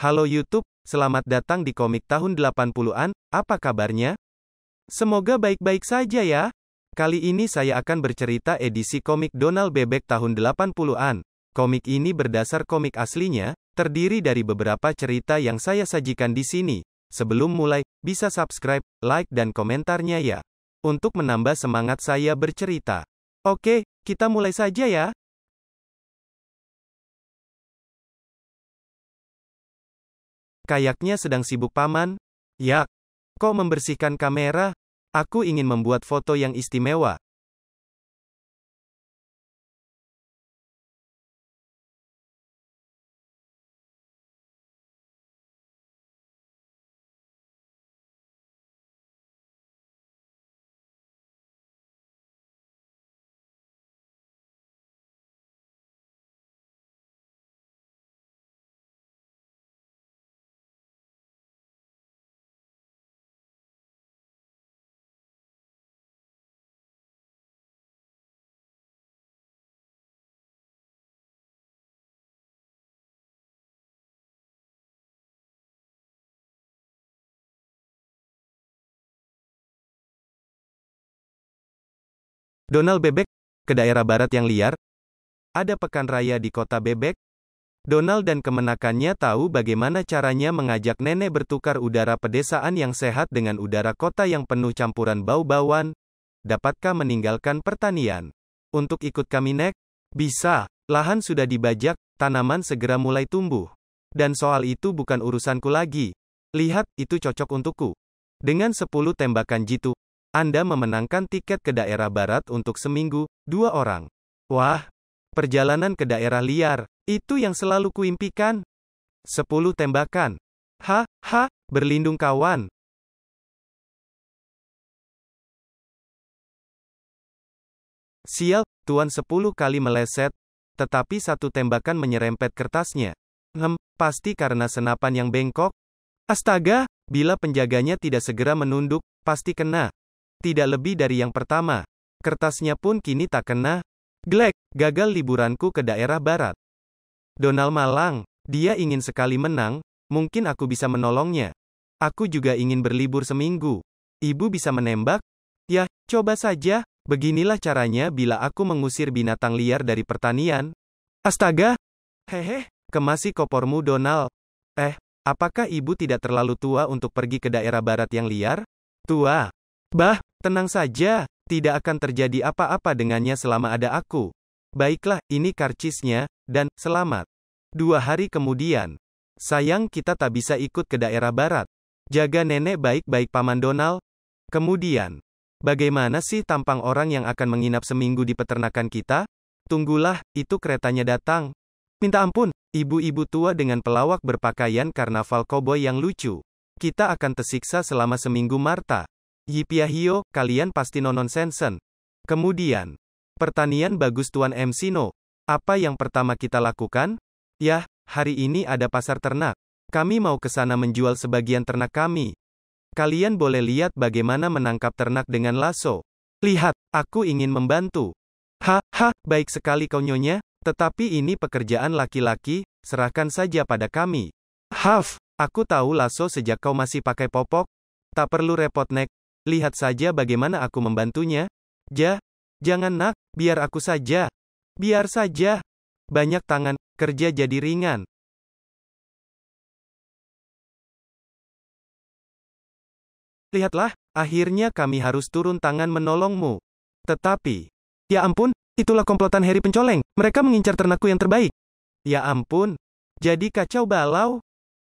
Halo YouTube, selamat datang di komik tahun 80-an, apa kabarnya? Semoga baik-baik saja ya. Kali ini saya akan bercerita edisi komik Donald Bebek tahun 80-an. Komik ini berdasar komik aslinya, terdiri dari beberapa cerita yang saya sajikan di sini. Sebelum mulai, bisa subscribe, like dan komentarnya ya. Untuk menambah semangat saya bercerita. Oke, kita mulai saja ya. Kayaknya sedang sibuk paman. Ya, kok membersihkan kamera? Aku ingin membuat foto yang istimewa. Donald Bebek, ke daerah barat yang liar. Ada pekan raya di kota Bebek. Donald dan kemenakannya tahu bagaimana caranya mengajak nenek bertukar udara pedesaan yang sehat dengan udara kota yang penuh campuran bau-bauan. Dapatkah meninggalkan pertanian? Untuk ikut kami Nek? Bisa. Lahan sudah dibajak, tanaman segera mulai tumbuh. Dan soal itu bukan urusanku lagi. Lihat, itu cocok untukku. Dengan 10 tembakan jitu, Anda memenangkan tiket ke daerah barat untuk seminggu, 2 orang. Wah, perjalanan ke daerah liar, itu yang selalu kuimpikan. 10 tembakan. Berlindung kawan. Sial, Tuan 10 kali meleset, tetapi 1 tembakan menyerempet kertasnya. Pasti karena senapan yang bengkok. Astaga, bila penjaganya tidak segera menunduk, pasti kena. Tidak lebih dari yang pertama. Kertasnya pun kini tak kena. Glek, gagal liburanku ke daerah barat. Donald malang. Dia ingin sekali menang, mungkin aku bisa menolongnya. Aku juga ingin berlibur seminggu. Ibu bisa menembak? Ya, coba saja. Beginilah caranya bila aku mengusir binatang liar dari pertanian. Astaga! Hehe, kemasi kopormu Donald. Apakah ibu tidak terlalu tua untuk pergi ke daerah barat yang liar? Tua? Bah, tenang saja, tidak akan terjadi apa-apa dengannya selama ada aku. Baiklah, ini karcisnya, dan, selamat. 2 hari kemudian. Sayang kita tak bisa ikut ke daerah barat. Jaga nenek baik-baik Paman Donald. Kemudian, bagaimana sih tampang orang yang akan menginap seminggu di peternakan kita? Tunggulah, itu keretanya datang. Minta ampun, ibu-ibu tua dengan pelawak berpakaian karnaval koboi yang lucu. Kita akan tersiksa selama seminggu Marta. Yipiahio, kalian pasti nonsensen. Kemudian, pertanian bagus Tuan Mcino. Apa yang pertama kita lakukan? Yah, hari ini ada pasar ternak. Kami mau ke sana menjual sebagian ternak kami. Kalian boleh lihat bagaimana menangkap ternak dengan lasso. Lihat, aku ingin membantu. Baik sekali kau nyonya, tetapi ini pekerjaan laki-laki, serahkan saja pada kami. Aku tahu lasso sejak kau masih pakai popok. Tak perlu repot Nek. Lihat saja bagaimana aku membantunya. Jangan nak, biar aku saja. Biar saja. Banyak tangan, kerja jadi ringan. Lihatlah, akhirnya kami harus turun tangan menolongmu. Tetapi, ya ampun, itulah komplotan Harry pencoleng. Mereka mengincar ternakku yang terbaik. Ya ampun, jadi kacau balau.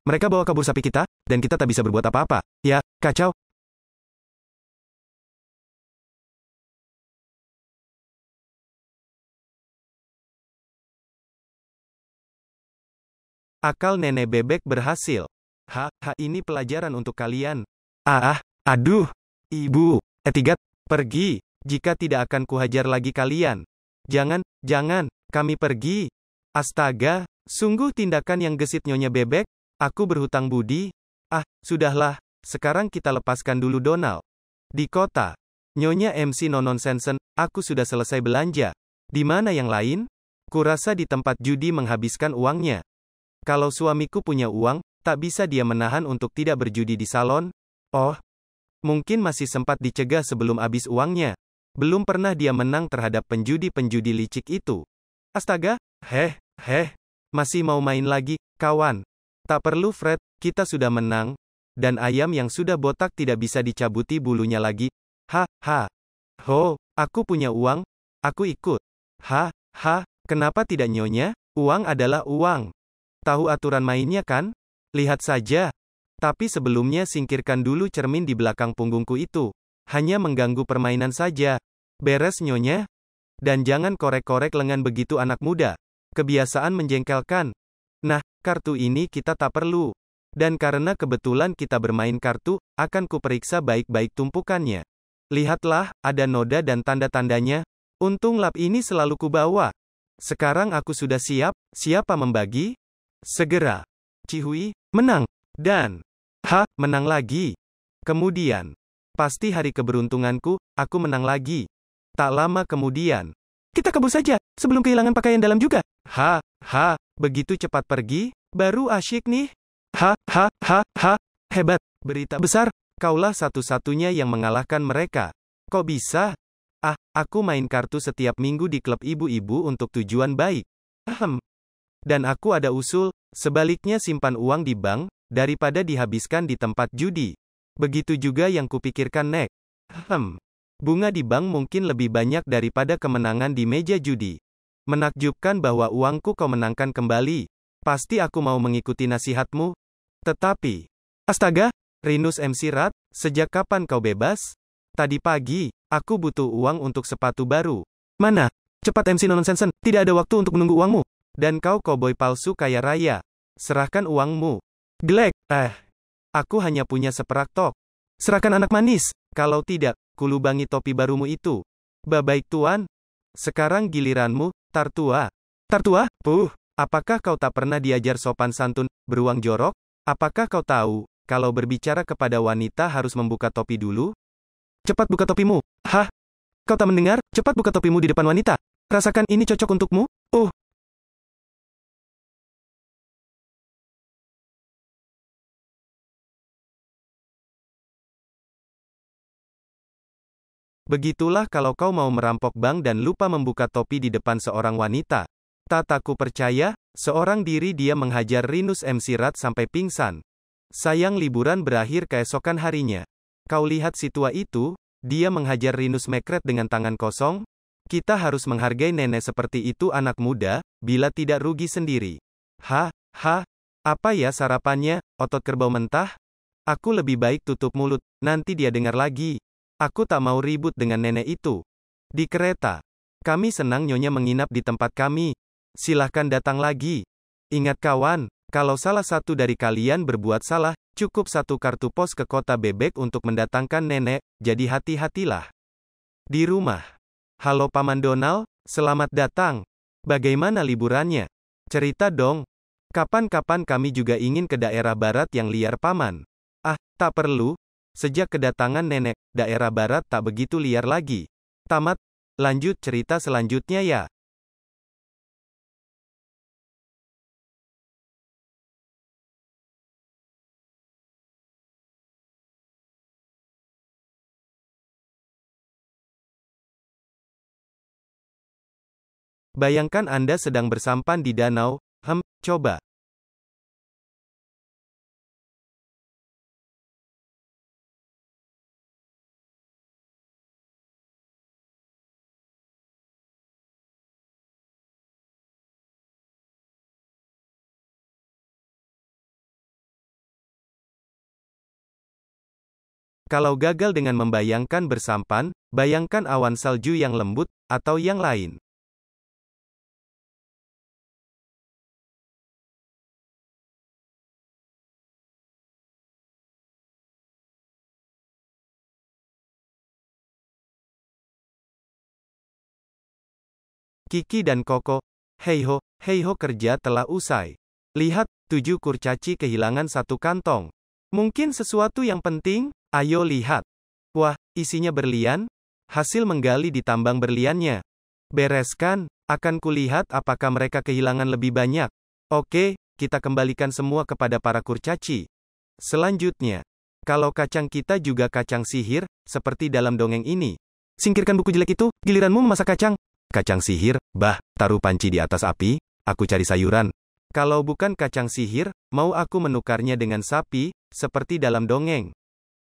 Mereka bawa kabur sapi kita, dan kita tak bisa berbuat apa-apa. Ya, kacau. Akal nenek bebek berhasil. Ini pelajaran untuk kalian. Aduh. Ibu, Etigat, pergi. Jika tidak akan kuhajar lagi kalian. Jangan, kami pergi. Astaga, sungguh tindakan yang gesit Nyonya Bebek. Aku berhutang budi. Sudahlah, sekarang kita lepaskan dulu Donald. Di kota. Nyonya MC nonsensen, aku sudah selesai belanja. Di mana yang lain? Kurasa di tempat judi menghabiskan uangnya. Kalau suamiku punya uang, Tak bisa dia menahan untuk tidak berjudi di salon. Oh, mungkin masih sempat dicegah sebelum habis uangnya. Belum pernah dia menang terhadap penjudi-penjudi licik itu. Astaga, masih mau main lagi, kawan. Tak perlu Fred, kita sudah menang. Dan ayam yang sudah botak tidak bisa dicabuti bulunya lagi. Ho, aku punya uang, aku ikut. Kenapa tidak nyonya? Uang adalah uang. Tahu aturan mainnya kan? Lihat saja. Tapi sebelumnya singkirkan dulu cermin di belakang punggungku itu. Hanya mengganggu permainan saja. Beres nyonya? Dan jangan korek-korek lengan begitu anak muda. Kebiasaan menjengkelkan. Nah, kartu ini kita tak perlu. Dan karena kebetulan kita bermain kartu, akan kuperiksa baik-baik tumpukannya. Lihatlah, ada noda dan tanda-tandanya. Untung lap ini selalu kubawa. Sekarang aku sudah siap, siapa membagi? Segera. Cihui, menang. Dan, menang lagi. Kemudian, pasti hari keberuntunganku, aku menang lagi. Tak lama kemudian, kita kabur saja, sebelum kehilangan pakaian dalam juga. Begitu cepat pergi, baru asyik nih. Hebat, berita besar, kaulah satu-satunya yang mengalahkan mereka. Kok bisa? Aku main kartu setiap minggu di klub ibu-ibu untuk tujuan baik. Dan aku ada usul, sebaliknya simpan uang di bank, daripada dihabiskan di tempat judi. Begitu juga yang kupikirkan Nek. Bunga di bank mungkin lebih banyak daripada kemenangan di meja judi. Menakjubkan bahwa uangku kau menangkan kembali. Pasti aku mau mengikuti nasihatmu. Tetapi, astaga, Rinus MC Rat, sejak kapan kau bebas? Tadi pagi, aku butuh uang untuk sepatu baru. Mana? Cepat MC Nonsensen, tidak ada waktu untuk menunggu uangmu. Dan kau koboi palsu kaya raya. Serahkan uangmu. Glek, aku hanya punya seperak tok. Serahkan anak manis. Kalau tidak, kulubangi topi barumu itu. Baik tuan. Sekarang giliranmu, Tartua. Tartua? Apakah kau tak pernah diajar sopan santun, beruang jorok? Apakah kau tahu, kalau berbicara kepada wanita harus membuka topi dulu? Cepat buka topimu. Kau tak mendengar? Cepat buka topimu di depan wanita. Rasakan ini cocok untukmu? Begitulah kalau kau mau merampok bank dan lupa membuka topi di depan seorang wanita. Tak percaya, seorang diri dia menghajar Rinus MC Rat sampai pingsan. Sayang liburan berakhir keesokan harinya. Kau lihat si tua itu, dia menghajar Rinus Mekret dengan tangan kosong. Kita harus menghargai nenek seperti itu anak muda, bila tidak rugi sendiri. Apa ya sarapannya, otot kerbau mentah? Aku lebih baik tutup mulut, nanti dia dengar lagi. Aku tak mau ribut dengan nenek itu. Di kereta. Kami senang nyonya menginap di tempat kami. Silahkan datang lagi. Ingat kawan, kalau salah satu dari kalian berbuat salah, cukup satu kartu pos ke kota bebek untuk mendatangkan nenek, jadi hati-hatilah. Di rumah. Halo Paman Donald, selamat datang. Bagaimana liburannya? Cerita dong. Kapan-kapan kami juga ingin ke daerah barat yang liar Paman. Tak perlu. Sejak kedatangan nenek, daerah barat tak begitu liar lagi. Tamat. Lanjut cerita selanjutnya ya. Bayangkan Anda sedang bersampan di danau. Coba. Kalau gagal dengan membayangkan bersampan, bayangkan awan salju yang lembut, atau yang lain. Kiki dan Koko, hei ho, kerja telah usai. Lihat, 7 kurcaci kehilangan satu kantong. Mungkin sesuatu yang penting? Ayo lihat. Wah, isinya berlian? Hasil menggali di tambang berliannya. Bereskan, akan kulihat apakah mereka kehilangan lebih banyak. Oke, kita kembalikan semua kepada para kurcaci. Selanjutnya, kalau kacang kita juga kacang sihir, seperti dalam dongeng ini. Singkirkan buku jelek itu, giliranmu memasak kacang. Kacang sihir, bah, taruh panci di atas api, aku cari sayuran. Kalau bukan kacang sihir, mau aku menukarnya dengan sapi, seperti dalam dongeng.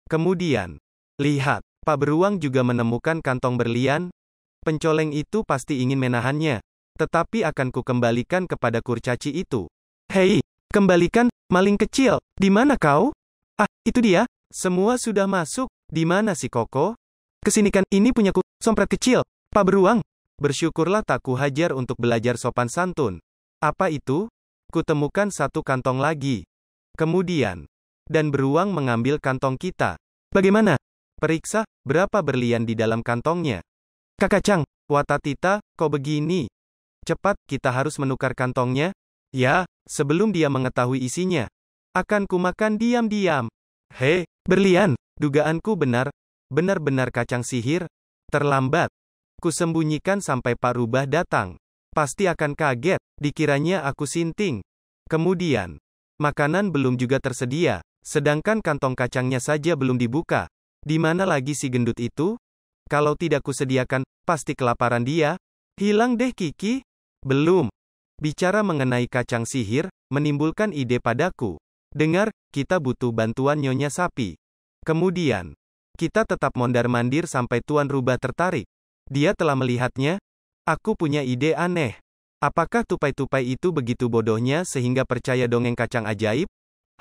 Kemudian, lihat, Pak Beruang juga menemukan kantong berlian. Pencoleng itu pasti ingin menahannya, tetapi akan kukembalikan kepada kurcaci itu. Hei, kembalikan, maling kecil, di mana kau? Ah, itu dia, semua sudah masuk, di mana si Koko? Kesinikan, ini punyaku, sompret kecil, Pak Beruang. Bersyukurlah tak kuhajar untuk belajar sopan santun. Apa itu? Kutemukan satu kantong lagi. Kemudian, dan beruang mengambil kantong kita. Bagaimana? Periksa, berapa berlian di dalam kantongnya. Kak Kacang, Watatita, kok begini? Cepat, kita harus menukar kantongnya. Ya, sebelum dia mengetahui isinya. Akan kumakan diam-diam. Hei, berlian, dugaanku benar. Benar-benar kacang sihir. Terlambat. Kusembunyikan sampai Pak Rubah datang. Pasti akan kaget, dikiranya aku sinting. Kemudian, makanan belum juga tersedia, sedangkan kantong kacangnya saja belum dibuka. Di mana lagi si gendut itu? Kalau tidak kusediakan, pasti kelaparan dia. Hilang deh Kiki. Belum. Bicara mengenai kacang sihir, menimbulkan ide padaku. Dengar, kita butuh bantuan Nyonya Sapi. Kemudian, kita tetap mondar-mandir sampai Tuan Rubah tertarik. Dia telah melihatnya. Aku punya ide aneh. Apakah tupai-tupai itu begitu bodohnya sehingga percaya dongeng kacang ajaib?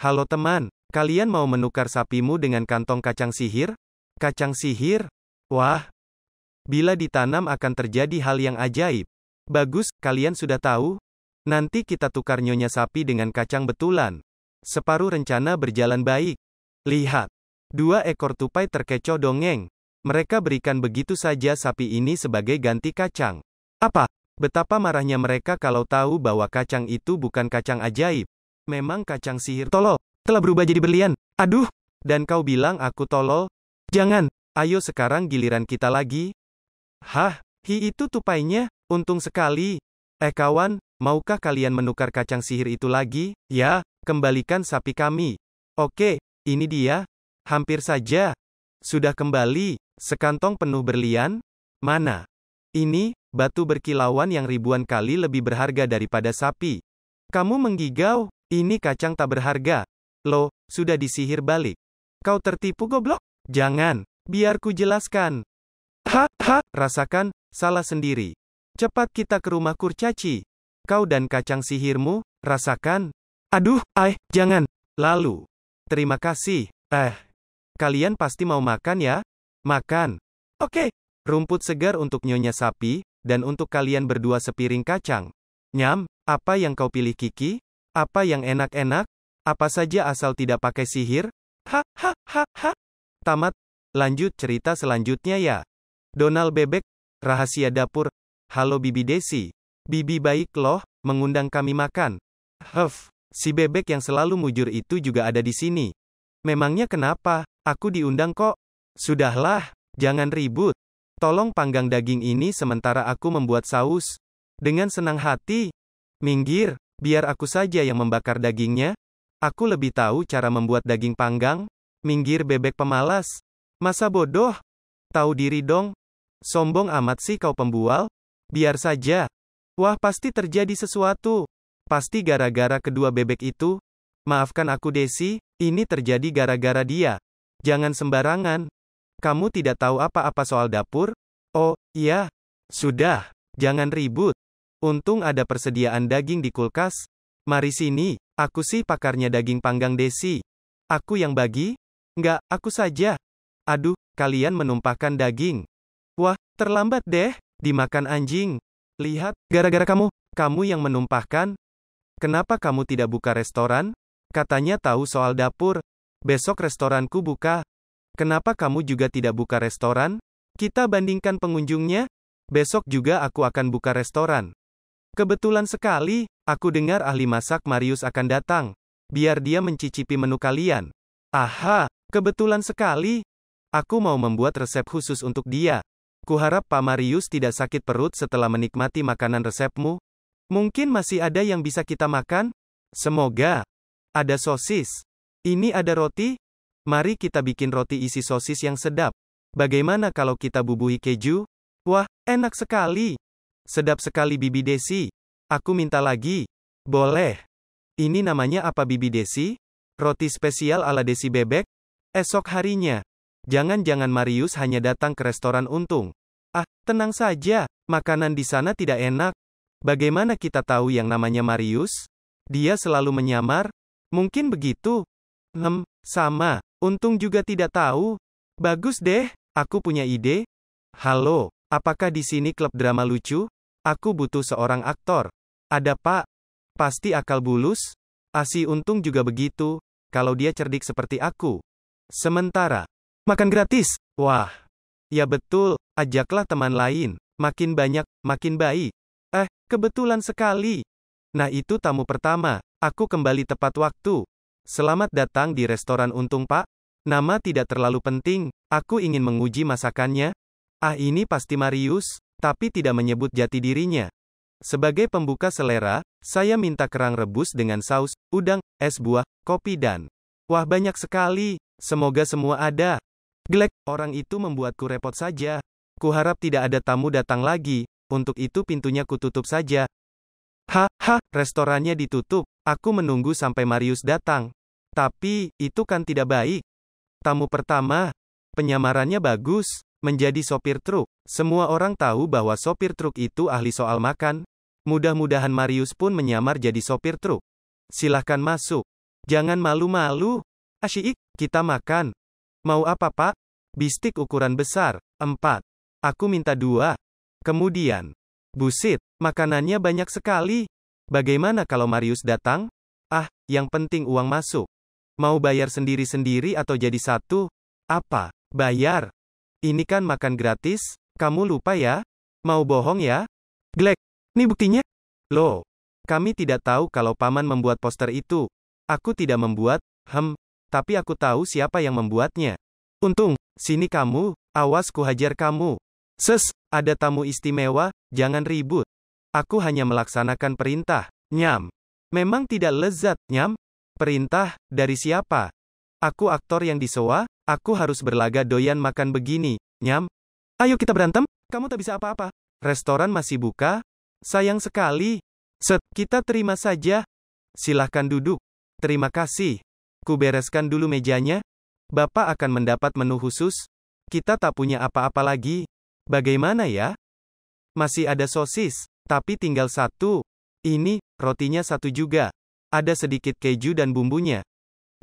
Halo teman, kalian mau menukar sapimu dengan kantong kacang sihir? Kacang sihir? Wah, bila ditanam akan terjadi hal yang ajaib. Bagus, kalian sudah tahu? Nanti kita tukar Nyonya Sapi dengan kacang betulan. Separuh rencana berjalan baik. Lihat, 2 ekor tupai terkecoh dongeng. Mereka berikan begitu saja sapi ini sebagai ganti kacang. Apa? Betapa marahnya mereka kalau tahu bahwa kacang itu bukan kacang ajaib. Memang kacang sihir tolol, telah berubah jadi berlian. Aduh, dan kau bilang aku tolol? Jangan, ayo sekarang giliran kita lagi. Hah, itu tupainya, untung sekali. Kawan, maukah kalian menukar kacang sihir itu lagi? Ya, kembalikan sapi kami. Oke, ini dia. Hampir saja. Sudah kembali, sekantong penuh berlian. Mana? Ini, batu berkilauan yang ribuan kali lebih berharga daripada sapi. Kamu menggigau, ini kacang tak berharga. Loh, sudah disihir balik. Kau tertipu goblok? Jangan, biar ku jelaskan. Rasakan, salah sendiri. Cepat kita ke rumah kurcaci. Kau dan kacang sihirmu, rasakan. Aduh, jangan. Lalu, terima kasih. Kalian pasti mau makan ya? Makan. Oke. Rumput segar untuk Nyonya Sapi, dan untuk kalian berdua sepiring kacang. Nyam, apa yang kau pilih Kiki? Apa yang enak-enak? Apa saja asal tidak pakai sihir? Tamat. Lanjut cerita selanjutnya ya. Donald Bebek, rahasia dapur. Halo Bibi Desi. Bibi baik loh, mengundang kami makan. Si bebek yang selalu mujur itu juga ada di sini. Memangnya kenapa? Aku diundang kok. Sudahlah, jangan ribut. Tolong panggang daging ini sementara aku membuat saus. Dengan senang hati. Minggir, biar aku saja yang membakar dagingnya. Aku lebih tahu cara membuat daging panggang. Minggir bebek pemalas. Masa bodoh? Tahu diri dong. Sombong amat sih kau pembual. Biar saja. Wah, pasti terjadi sesuatu. Pasti gara-gara kedua bebek itu. Maafkan aku Desi, ini terjadi gara-gara dia. Jangan sembarangan. Kamu tidak tahu apa-apa soal dapur? Oh, iya. Sudah, jangan ribut. Untung ada persediaan daging di kulkas. Mari sini, aku sih pakarnya daging panggang Desi. Aku yang bagi? Enggak, aku saja. Aduh, kalian menumpahkan daging. Wah, terlambat deh, dimakan anjing. Lihat, gara-gara kamu yang menumpahkan. Kenapa kamu tidak buka restoran? Katanya tahu soal dapur. Besok restoranku buka. Kenapa kamu juga tidak buka restoran? Kita bandingkan pengunjungnya. Besok juga aku akan buka restoran. Kebetulan sekali, aku dengar ahli masak Marius akan datang. Biar dia mencicipi menu kalian. Aha, kebetulan sekali. Aku mau membuat resep khusus untuk dia. Kuharap Pak Marius tidak sakit perut setelah menikmati makanan resepmu. Mungkin masih ada yang bisa kita makan? Semoga ada sosis. Ini ada roti? Mari kita bikin roti isi sosis yang sedap. Bagaimana kalau kita bubuhi keju? Wah, enak sekali. Sedap sekali Bibi Desi. Aku minta lagi. Boleh. Ini namanya apa Bibi Desi? Roti spesial ala Desi Bebek? Esok harinya. Jangan-jangan Marius hanya datang ke restoran Untung. Ah, tenang saja. Makanan di sana tidak enak. Bagaimana kita tahu yang namanya Marius? Dia selalu menyamar. Mungkin begitu. Sama. Untung juga tidak tahu. Bagus deh, aku punya ide. Halo, apakah di sini klub drama lucu? Aku butuh seorang aktor. Ada Pak. Pasti akal bulus. Si Untung juga begitu, kalau dia cerdik seperti aku. Sementara, makan gratis. Wah. Ya betul, ajaklah teman lain. Makin banyak, makin baik. Kebetulan sekali. Nah itu tamu pertama. Aku kembali tepat waktu. Selamat datang di restoran Untung Pak. Nama tidak terlalu penting, aku ingin menguji masakannya. Ini pasti Marius, tapi tidak menyebut jati dirinya. Sebagai pembuka selera, saya minta kerang rebus dengan saus, udang, es buah, kopi dan... Wah banyak sekali, semoga semua ada. Glek, orang itu membuatku repot saja. Kuharap tidak ada tamu datang lagi, untuk itu pintunya kututup saja. Restorannya ditutup, aku menunggu sampai Marius datang. Tapi, itu kan tidak baik. Tamu pertama, penyamarannya bagus, menjadi sopir truk. Semua orang tahu bahwa sopir truk itu ahli soal makan. Mudah-mudahan Marius pun menyamar jadi sopir truk. Silahkan masuk. Jangan malu-malu. Asyik, kita makan. Mau apa Pak? Bistik ukuran besar, 4. Aku minta 2. Kemudian, busit, makanannya banyak sekali. Bagaimana kalau Marius datang? Yang penting uang masuk. Mau bayar sendiri-sendiri atau jadi satu? Apa? Bayar? Ini kan makan gratis, kamu lupa ya? Mau bohong ya? Glek, nih buktinya? Loh, kami tidak tahu kalau paman membuat poster itu. Aku tidak membuat, tapi aku tahu siapa yang membuatnya. Untung, sini kamu, awas ku hajar kamu. Ada tamu istimewa, jangan ribut. Aku hanya melaksanakan perintah, nyam. Memang tidak lezat, nyam. Perintah, dari siapa? Aku aktor yang disewa, aku harus berlaga doyan makan begini, nyam. Ayo kita berantem, kamu tak bisa apa-apa. Restoran masih buka? Sayang sekali. Kita terima saja. Silahkan duduk. Terima kasih. Ku bereskan dulu mejanya. Bapak akan mendapat menu khusus. Kita tak punya apa-apa lagi. Bagaimana ya? Masih ada sosis, tapi tinggal 1. Ini, rotinya 1 juga. Ada sedikit keju dan bumbunya.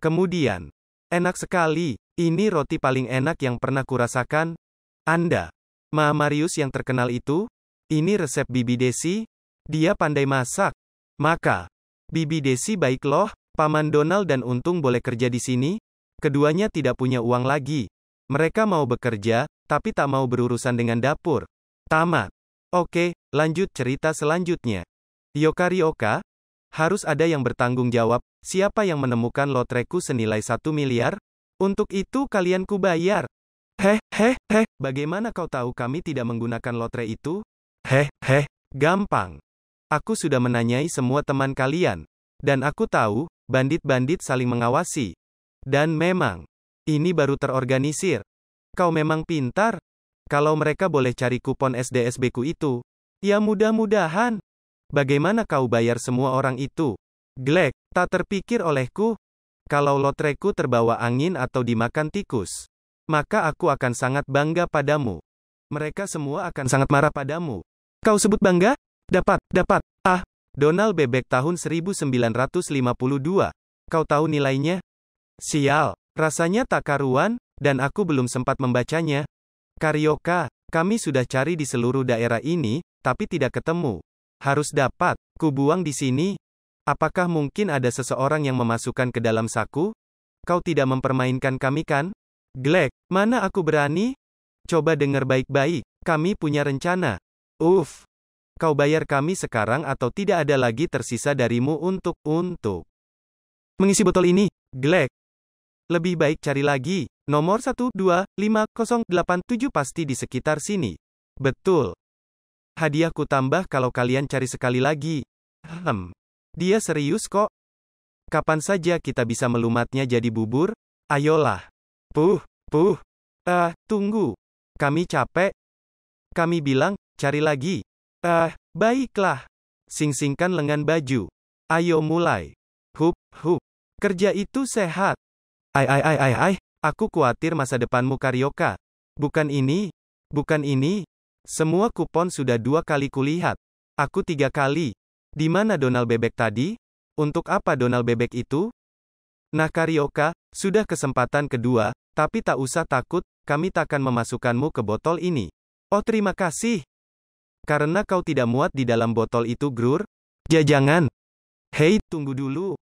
Kemudian, enak sekali. Ini roti paling enak yang pernah kurasakan. Anda, Marius yang terkenal itu? Ini resep Bibi Desi? Dia pandai masak. Maka, Bibi Desi baik loh, Paman Donald dan Untung boleh kerja di sini? Keduanya tidak punya uang lagi. Mereka mau bekerja, tapi tak mau berurusan dengan dapur. Tamat. Oke, lanjut cerita selanjutnya. Yokarioka, harus ada yang bertanggung jawab. Siapa yang menemukan lotreku senilai 1 miliar? Untuk itu kalian kubayar. Bagaimana kau tahu kami tidak menggunakan lotre itu? Gampang. Aku sudah menanyai semua teman kalian. Dan aku tahu, bandit-bandit saling mengawasi. Dan memang, ini baru terorganisir. Kau memang pintar. Kalau mereka boleh cari kupon SDSB ku itu, ya mudah-mudahan. Bagaimana kau bayar semua orang itu? Glek, tak terpikir olehku. Kalau lotreku terbawa angin atau dimakan tikus, maka aku akan sangat bangga padamu. Mereka semua akan sangat marah padamu. Kau sebut bangga? Dapat. Donald Bebek tahun 1952. Kau tahu nilainya? Sial, rasanya tak karuan, dan aku belum sempat membacanya. Karioka, kami sudah cari di seluruh daerah ini, tapi tidak ketemu. Harus dapat, ku buang di sini. Apakah mungkin ada seseorang yang memasukkan ke dalam saku? Kau tidak mempermainkan kami kan? Glek, mana aku berani? Coba dengar baik-baik, kami punya rencana. Kau bayar kami sekarang atau tidak ada lagi tersisa darimu untuk mengisi botol ini, Glek. Lebih baik cari lagi. Nomor 1250887 pasti di sekitar sini. Betul. Hadiahku tambah kalau kalian cari sekali lagi. Dia serius kok. Kapan saja kita bisa melumatnya jadi bubur? Ayolah. Puh. Tunggu. Kami capek. Kami bilang, cari lagi. Baiklah. Sing-singkan lengan baju. Ayo mulai. Hup. Kerja itu sehat. Aku khawatir masa depanmu Karyoka. Bukan ini. Semua kupon sudah 2 kali kulihat. Aku 3 kali. Di mana donal bebek tadi? Untuk apa donal bebek itu? Nah Karyoka, sudah kesempatan kedua, tapi tak usah takut, kami takkan memasukkanmu ke botol ini. Oh terima kasih. Karena kau tidak muat di dalam botol itu Grur? Jangan. Hei, tunggu dulu.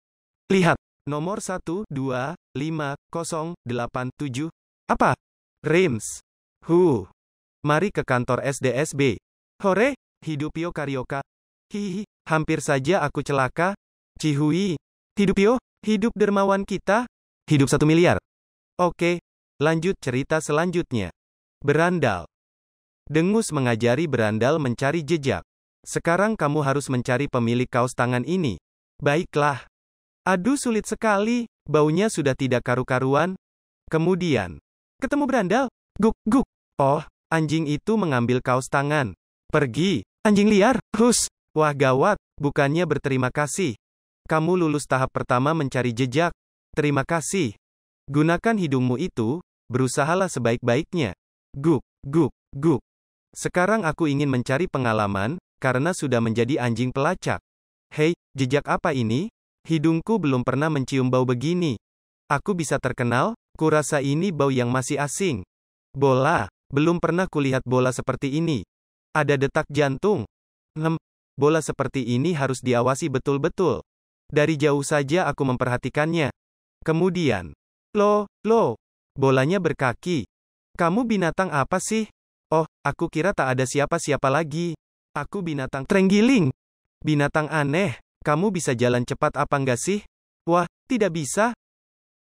Lihat. Nomor 1, 2, 5, 0, 8, 7. Apa? Rims. Mari ke kantor SDSB. Hore, hidup yo Karyoka. Hihi, hampir saja aku celaka. Cihui. Hidup yo, hidup dermawan kita. Hidup 1 miliar. Oke, lanjut cerita selanjutnya. Berandal. Dengus mengajari berandal mencari jejak. Sekarang kamu harus mencari pemilik kaos tangan ini. Baiklah. Aduh sulit sekali, baunya sudah tidak karu-karuan. Kemudian, ketemu berandal. Guk. Oh, anjing itu mengambil kaos tangan. Pergi, anjing liar. Hus. Wah gawat, bukannya berterima kasih. Kamu lulus tahap pertama mencari jejak. Terima kasih. Gunakan hidungmu itu, berusahalah sebaik-baiknya. Guk. Sekarang aku ingin mencari pengalaman, karena sudah menjadi anjing pelacak. Hei, jejak apa ini? Hidungku belum pernah mencium bau begini. Aku bisa terkenal, kurasa ini bau yang masih asing. Bola, belum pernah kulihat bola seperti ini. Ada detak jantung. Bola seperti ini harus diawasi betul-betul. Dari jauh saja aku memperhatikannya. Kemudian, loh, bolanya berkaki. Kamu binatang apa sih? Oh, aku kira tak ada siapa-siapa lagi. Aku binatang terenggiling. Binatang aneh. Kamu bisa jalan cepat apa enggak sih? Wah, tidak bisa.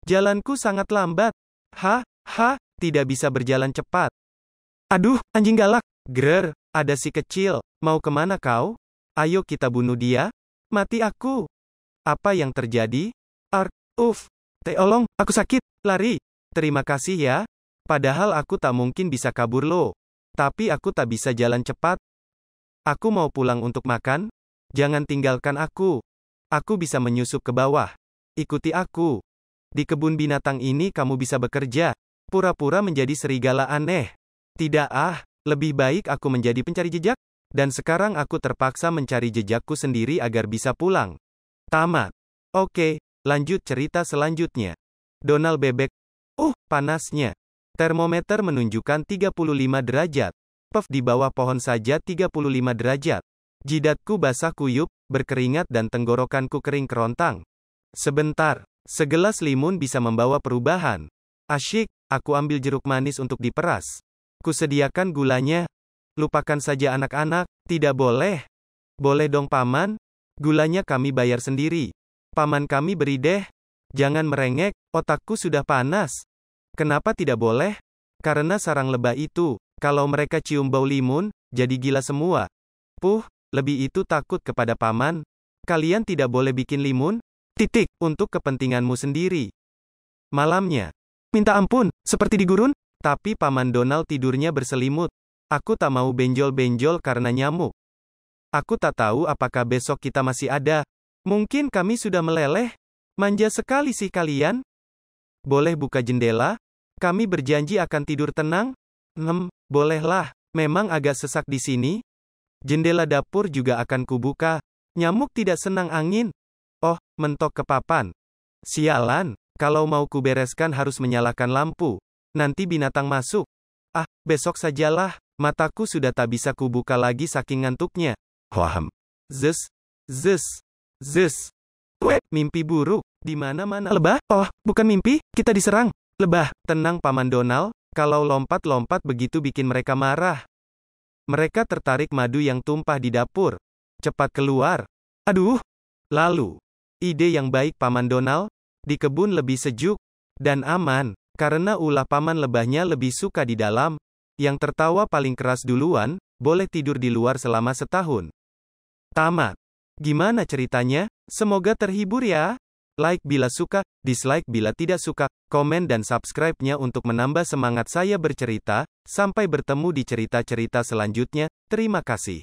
Jalanku sangat lambat. Tidak bisa berjalan cepat. Aduh, anjing galak. Grer, ada si kecil. Mau kemana kau? Ayo kita bunuh dia. Mati aku. Apa yang terjadi? Tolong, aku sakit. Lari. Terima kasih ya. Padahal aku tak mungkin bisa kabur loh. Tapi aku tak bisa jalan cepat. Aku mau pulang untuk makan. Jangan tinggalkan aku. Aku bisa menyusup ke bawah. Ikuti aku. Di kebun binatang ini kamu bisa bekerja. Pura-pura menjadi serigala aneh. Tidak lebih baik aku menjadi pencari jejak. Dan sekarang aku terpaksa mencari jejakku sendiri agar bisa pulang. Tamat. Oke, lanjut cerita selanjutnya. Donal bebek. Panasnya. Termometer menunjukkan 35 derajat. Di bawah pohon saja 35 derajat. Jidatku basah kuyup, berkeringat dan tenggorokanku kering kerontang. Sebentar, segelas limun bisa membawa perubahan. Asyik, aku ambil jeruk manis untuk diperas. Kusediakan gulanya. Lupakan saja anak-anak, tidak boleh. Boleh dong paman? Gulanya kami bayar sendiri. Paman kami beri deh. Jangan merengek, otakku sudah panas. Kenapa tidak boleh? Karena sarang lebah itu, kalau mereka cium bau limun, jadi gila semua. Lebih itu takut kepada paman. Kalian tidak boleh bikin limun? Untuk kepentinganmu sendiri. Malamnya. Minta ampun, seperti digurun? Tapi paman Donald tidurnya berselimut. Aku tak mau benjol-benjol karena nyamuk. Aku tak tahu apakah besok kita masih ada. Mungkin kami sudah meleleh. Manja sekali sih kalian. Boleh buka jendela? Kami berjanji akan tidur tenang. Bolehlah. Memang agak sesak di sini. Jendela dapur juga akan kubuka. Nyamuk tidak senang angin. Mentok ke papan. Sialan, kalau mau kubereskan harus menyalakan lampu. Nanti binatang masuk. Besok sajalah. Mataku sudah tak bisa kubuka lagi saking ngantuknya. Mimpi buruk. Di mana-mana lebah? Bukan mimpi, kita diserang. Lebah, tenang Paman Donald. Kalau lompat-lompat begitu bikin mereka marah. Mereka tertarik madu yang tumpah di dapur. Cepat keluar. Aduh. Lalu, ide yang baik Paman Donald. Di kebun lebih sejuk dan aman, karena ulah paman lebahnya lebih suka di dalam. Yang tertawa paling keras duluan, boleh tidur di luar selama setahun. Tamat. Gimana ceritanya? Semoga terhibur ya. Like bila suka, dislike bila tidak suka, komen dan subscribe-nya untuk menambah semangat saya bercerita. Sampai bertemu di cerita-cerita selanjutnya. Terima kasih.